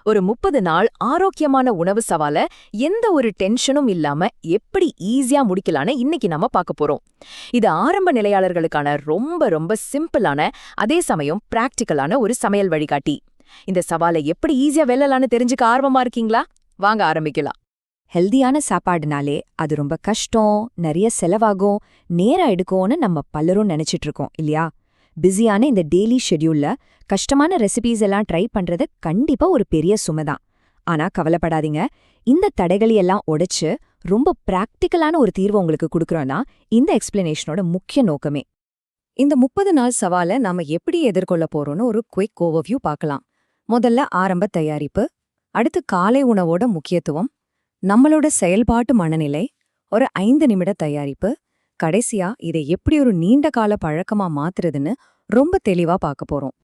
ஒரு 30 நாள் ஆரோக்கியமான உணவு சவால எந்த ஒரு டென்ஷனும் இல்லாம எப்படி ஈஸியா முடிக்கலான்னு இன்னைக்கு நம்ம பார்க்க போறோம். இது ஆரம்ப நிலையாளர்களுக்கான ரொம்ப ரொம்ப சிம்பிளான, அதே சமயம் பிராக்டிக்கலான ஒரு சமையல் வழிகாட்டி. இந்த சவாலை எப்படி ஈஸியா வெல்லலான்னு தெரிஞ்சுக்க ஆர்வமா இருக்கீங்களா? வாங்க ஆரம்பிக்கலாம். ஹெல்தியான சாப்பாடுனாலே அது ரொம்ப கஷ்டம், நிறைய செலவாகும், நேரம் எடுக்கும்னு நம்ம பலரும் நினைச்சிட்டு இருக்கோம் இல்லையா? பிஸியான இந்த டெய்லி ஷெட்யூல்ல கஷ்டமான ரெசிபீஸ் எல்லாம் ட்ரை பண்றது கண்டிப்பா ஒரு பெரிய சுமைதான். ஆனா கவலைப்படாதீங்க, இந்த தடைகளையெல்லாம் உடைச்சு ரொம்ப பிராக்டிக்கலான ஒரு தீர்வு உங்களுக்கு கொடுக்குறோன்னா இந்த எக்ஸ்பிளனேஷனோட முக்கிய நோக்கமே. இந்த 30 நாள் சவாலை நாம எப்படி எதிர்கொள்ள போறோம்னு ஒரு குயிக் ஓவர்வியூ பார்க்கலாம். முதல்ல ஆரம்ப தயாரிப்பு, அடுத்து காலை உணவோட முக்கியத்துவம், நம்மளோட செயல்பாட்டு மனநிலை, ஒரு 5 நிமிட தயாரிப்பு, கடைசியா இதை எப்படி ஒரு நீண்ட கால பழக்கமா மாத்துறதுன்னு ரொம்ப தெளிவா பார்க்க போறோம்.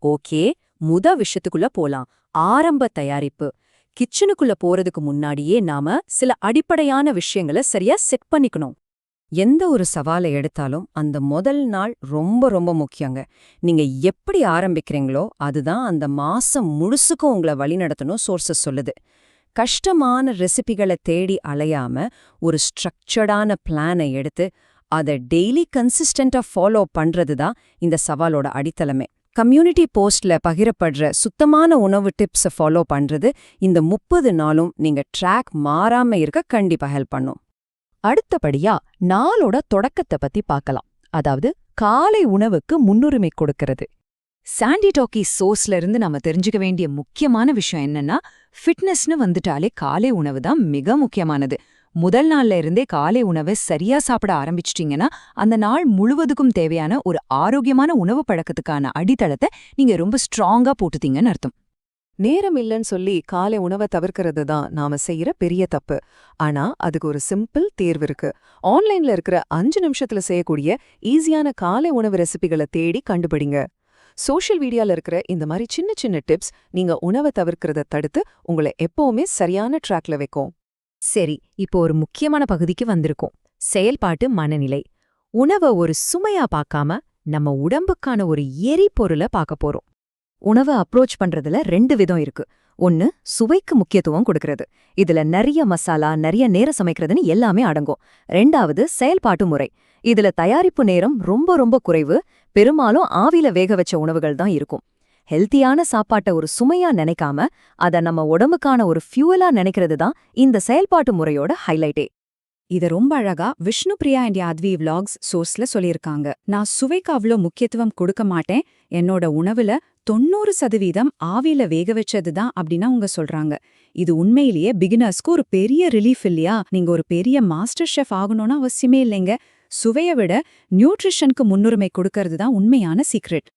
ஓகே, விஷயத்துக்குள்ள போலாம். ஆரம்ப தயாரிப்பு. கிச்சனுக்குள்ள போறதுக்கு முன்னாடியே நாம சில அடிப்படையான விஷயங்களை சரியா செட் பண்ணிக்கணும். எந்த ஒரு சவாலை எடுத்தாலும் அந்த முதல் நாள் ரொம்ப ரொம்ப முக்கியங்க. நீங்க எப்படி ஆரம்பிக்கிறீங்களோ அதுதான் அந்த மாசம் முழுசுக்கும் உங்களை வழிநடத்தணும் சோர்சஸ் சொல்லுது. கஷ்டமான ரெசிபிகளை தேடி அலையாம ஒரு ஸ்ட்ரக்சர்டான பிளானை எடுத்து அதை டெய்லி கன்சிஸ்டண்டா ஃபாலோ பண்றது தான் இந்த சவாலோட அடித்தளமே. கம்யூனிட்டி போஸ்ட்ல பகிரப்படுற சுத்தமான உணவு டிப்ஸை ஃபாலோ பண்றது இந்த 30 நாளும் நீங்க ட்ராக் மாறாம இருக்க கண்டிப்பா ஹெல்ப் பண்ணும். அடுத்தபடியா நாளோட தொடக்கத்தை பத்தி பார்க்கலாம். அதாவது காலை உணவுக்கு முன்னுரிமை கொடுக்கிறது. சாண்டி டாக்கி சோஸ்ல இருந்து நம்ம தெரிஞ்சுக்க வேண்டிய முக்கியமான விஷயம் என்னன்னா, ஃபிட்னஸ்னு வந்துட்டாலே காலை உணவு தான் மிக முக்கியமானது. முதல் நாள்ல இருந்தே காலை உணவை சரியா சாப்பிட ஆரம்பிச்சிட்டீங்கன்னா அந்த நாள் முழுவதுக்கும் தேவையான ஒரு ஆரோக்கியமான உணவு பழக்கத்துக்கான அடித்தளத்தை நீங்க ரொம்ப ஸ்ட்ராங்கா போட்டுத்தீங்கன்னு அர்த்தம். நேரம் இல்லைன்னு சொல்லி காலை உணவை தவிர்க்கிறது தான் நாம செய்யற பெரிய தப்பு. ஆனா அதுக்கு ஒரு சிம்பிள் தேர்வு இருக்கு. ஆன்லைன்ல இருக்கிற 5 நிமிஷத்துல செய்யக்கூடிய ஈஸியான காலை உணவு ரெசிபிகளை தேடி கண்டுபிடிங்க. சோஷியல் மீடியால இருக்கிற இந்த மாதிரி சின்ன சின்ன டிப்ஸ் நீங்க உணவை தவிர்க்கிறத தடுத்து உங்களை எப்பவுமே சரியான ட்ராக்ல வைக்கும். சரி, இப்போ ஒரு முக்கியமான பகுதிக்கு வந்திருக்கோம். செயல்பாட்டு மனநிலை. உணவை ஒரு சுமையா பார்க்காம நம்ம உடம்புக்கான ஒரு எரிபொருளை பார்க்க போறோம். உணவை அப்ரோச் பண்றதுல 2 விதம் இருக்கு. ஒன்னு, சுவைக்கு முக்கியத்துவம் கொடுக்கறது. இதுல நிறைய மசாலா, நிறைய நேரம் சமைக்கிறதுன்னு எல்லாமே அடங்கும். 2வது செயல்பாட்டு முறை. இதுல தயாரிப்பு நேரம் ரொம்ப ரொம்ப குறைவு, பெரும்பாலும் ஆவில வேக வச்ச உணவுகள் தான் இருக்கும். ஹெல்த்தியான சாப்பாட்டை ஒரு சுமையா நினைக்காம அத நம்ம உடம்புக்கான ஒரு ஃபியூவலா நினைக்கிறது தான் இந்த செயல்பாட்டு முறையோட ஹைலைட்டே. இத ரொம்ப அழகா விஷ்ணுபிரியா அண்ட் யாத்வி விலாக்ஸ் சோர்ஸ்ல சொல்லியிருக்காங்க. நான் சுவைக்கு அவ்வளோ முக்கியத்துவம் கொடுக்க மாட்டேன், என்னோட உணவுல 90% ஆவியில வேக வச்சதுதான் அப்படின்னா அவங்க சொல்றாங்க. இது உண்மையிலேயே பிகினர்ஸ்க்கு ஒரு பெரிய ரிலீஃப் இல்லையா? நீங்க ஒரு பெரிய மாஸ்டர் ஷெஃப் ஆகணும்னு அவசியமே இல்லைங்க. சுவையை விட நியூட்ரிஷனுக்கு முன்னுரிமை கொடுக்கறது தான் உண்மையான சீக்ரெட்.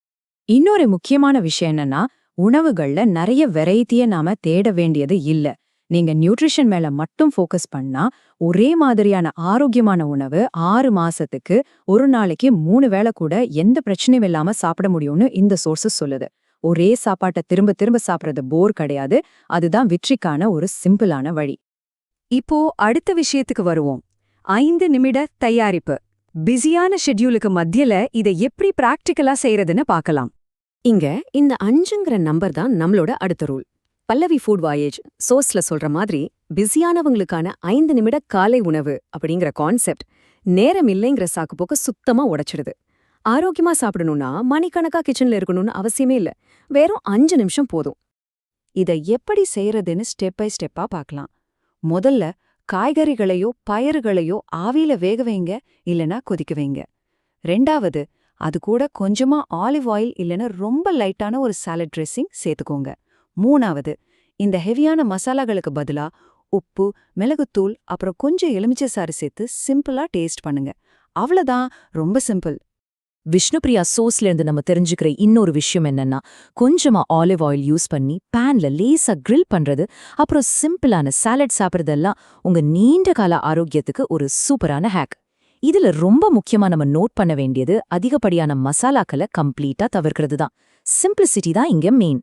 இன்னொரு முக்கியமான விஷயம் என்னன்னா, உணவுகள்ல நிறைய வெரைட்டியை நாம தேட வேண்டியது இல்ல. நீங்க நியூட்ரிஷன் மேல மட்டும் ஃபோக்கஸ் பண்ணா ஒரே மாதிரியான ஆரோக்கியமான உணவு 6 மாசத்துக்கு ஒரு நாளைக்கு 3 வேளை கூட எந்த பிரச்சனையும் இல்லாம சாப்பிட முடியும்னு இந்த சோர்சஸ் சொல்லுது. ஒரே சாப்பாட்டை திரும்ப திரும்ப சாப்பிட்றது போர் கிடையாது. அதுதான் வெற்றிக்கான ஒரு சிம்பிளான வழி. இப்போ அடுத்த விஷயத்துக்கு வருவோம். 5 நிமிட தயாரிப்பு. பிஸியான ஷெட்யூலுக்கு மத்தியில இதை எப்படி பிராக்டிக்கலா செய்யறதுன்னு பார்க்கலாம். இங்க இந்த 5ங்கிற நம்பர் தான் நம்மளோட அடுத்த ரூல். பல்லவி ஃபுட் வாயேஜ் சோர்ஸ்ல சொல்ற மாதிரி பிஸியானவங்களுக்கான 5 நிமிட காலை உணவு அப்படிங்கிற கான்செப்ட் நேரம் இல்லைங்கிற சாக்குப்போக்க சுத்தமா உடைச்சிடுது. ஆரோக்கியமா சாப்பிடணும்னா மணிக்கணக்கா கிச்சன்ல இருக்கணும்னு அவசியமே இல்ல, வெறும் 5 நிமிஷம் போதும். இதை எப்படி செய்யறதுன்னு ஸ்டெப் பை ஸ்டெப்பா பார்க்கலாம். முதல்ல காய்கறிகளையோ பயறுகளையோ ஆவியில வேக வைங்க, இல்லனா கொதிக்க வைங்க. 2வது, அது கூட கொஞ்சமா ஆலிவ் ஆயில் இல்லனா ரொம்ப லைட்டான ஒரு சாலட் ட்ரெஸ்ஸிங் சேர்த்துக்கோங்க. 3வது, இந்த ஹெவியான மசாலாகளுக்கு பதிலா உப்பு, மிளகுத்தூள் அப்புறம் கொஞ்சம் எலுமிச்சை சாறு சேர்த்து சிம்பிளா டேஸ்ட் பண்ணுங்க. அவ்வளவுதான், ரொம்ப சிம்பிள். விஷ்ணுபிரியா சோஸ்ல இருந்து நம்ம தெரிஞ்சுக்கிற இன்னொரு விஷயம் என்னன்னா, கொஞ்சமா ஆலிவ் ஆயில் யூஸ் பண்ணி பேன்ல லேசா கிரில் பண்றது, அப்புறம் சிம்பிளான சாலட் சாப்பிட்றதெல்லாம் உங்க நீண்ட கால ஆரோக்கியத்துக்கு ஒரு சூப்பரான ஹேக். இதுல ரொம்ப முக்கியமா நம்ம நோட் பண்ண வேண்டியது அதிகப்படியான மசாலாக்களை கம்ப்ளீட்டா தவிர்க்கிறது தான். சிம்பிளிசிட்டி தான் இங்க மெயின்.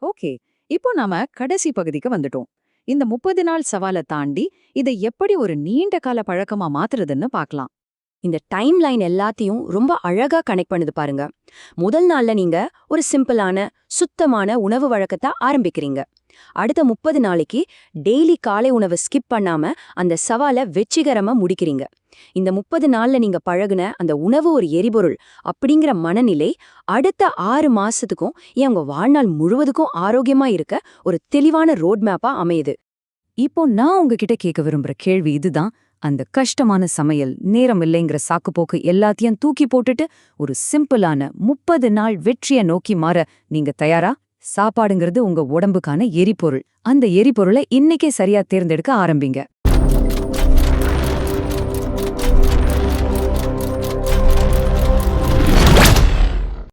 ஓகே, இப்போ நாம கடைசி பகுதிக்கு வந்துட்டோம். இந்த 30 நாள் சவாலை தாண்டி இதை எப்படி ஒரு நீண்ட கால பழக்கமா மாத்துறதுன்னு பார்க்கலாம். இந்த டைம் லைன் எல்லாத்தையும் ரொம்ப அழகா கனெக்ட் பண்ணுது பாருங்க. முதல் நாள்ல நீங்க ஒரு சிம்பிளான சுத்தமான உணவு வழக்கத்தை ஆரம்பிக்கிறீங்க. அடுத்த 30 நாளைக்கு டெய்லி காலை உணவை ஸ்கிப் பண்ணாம அந்த சவாலை வெற்றிகரமா முடிக்கிறீங்க. இந்த 30 நாள்ல நீங்க பழகுன அந்த உணவு ஒரு எரிபொருள் அப்படிங்கிற மனநிலை அடுத்த 6 மாசத்துக்கும் உங்க வாழ்நாள் முழுவதுக்கும் ஆரோக்கியமா இருக்க ஒரு தெளிவான ரோட் மேப்பா அமையுது. இப்போ நான் உங்ககிட்ட கேட்க விரும்புற கேள்வி இதுதான். அந்த கஷ்டமான சமையல், நேரம் இல்லைங்கிற சாக்குப்போக்கு எல்லாத்தையும் தூக்கி போட்டுட்டு ஒரு சிம்பிளான 30 நாள் வெற்றியை நோக்கி மாற நீங்க தயாரா? சாப்பாடுங்கிறது உங்க உடம்புக்கான எரிபொருள். அந்த எரிபொருளை இன்னைக்கே சரியா தேர்ந்தெடுக்க ஆரம்பிங்க.